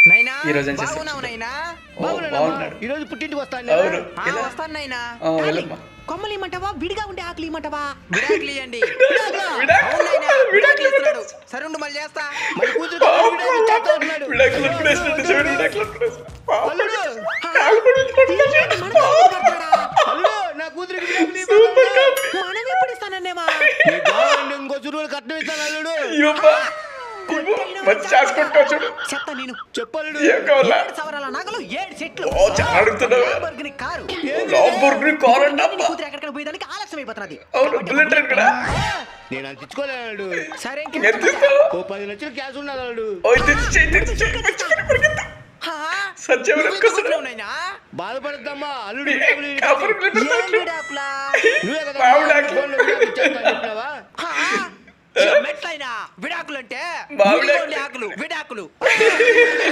నైనా ఈ రోజు ఏం బాగున్నావు చేస్తావు? నైనా బాగున్నాడు. ఈ రోజు పుట్టింటికి వస్తాను అవును. ఆ, ఎలా? వస్తాను నైనా వెళ్ళమ్మా. కొమ్మలు ఇమ్మంటావా విడిగా ఉండే ఆకులు ఇమ్మంటావా విడాకులు ఇవ్వండి విడాకులు. అవును నైనా, విడాకులు ఇస్తున్నాడు. సరే ఉండు మళ్ళీ చేస్తా మరి కూతురు విడాకులు చేస్తా ఉంటున్నాడు. విడాకులు ఎప్పుడు వేసినట్టు చూడు, విడాకులు ఎప్పుడు వేసినట్టు. పాపం. అల్లుడు కాలు కూడా ఇట్లా ఏంటి మన కాపురం పడతాడా? అల్లుడు నా కూతురికి విడాకులు ఇవ్వమంటే మనం ఎప్పుడు ఇస్తానన్నేమా నీ బాగుండి ఇంకో చురువులు కట్నం ఇస్తాను అల్లుడు ఇవ్వమ్మా. ఇవ్వు. మంచి చేసుకుంటావు చూడు. చెప్తా నేను చెప్పల్లుడు ఏం కావాలా? 7 సవరాల నగలు 7 సెట్లు ఓ, చాలా అడుగుతున్నావా? ల్యాంబోర్గిని కారు లాంబోర్గిని కార్ అంట నీ అమ్మా. కూతురు ఎక్కడికైనా పోయేదానికి ఆలస్యం అయిపోతున్నది. అవును, బుల్లెట్ ట్రైన్ కూడా. నేను అది తెచ్చుకోలేడు సరే ఎంత ఇస్తావు? ఓ 10 లక్షలు క్యాష్ ఉన్నది అల్లుడు ఓ, తెచ్చి చెయ్యి, తెచ్చి చెయ్యి. పరిగెత్తుకొని పరిగెత్తు. సత్యం వెనక్కొస్తున్నాడు. బాధపడద్దమ్మా అల్లుడు ఏ, విడాకులు కాపురం నిలబెడతావు అట్లా. నువ్వే కదా మా ఆవిడాకి. ఫోన్లో విడాకులు ఇచ్చేస్తానని చెప్పినావా మెట్లైనా విడాకులు అంటే మామిడాకులు. ఆకులు విడాకులు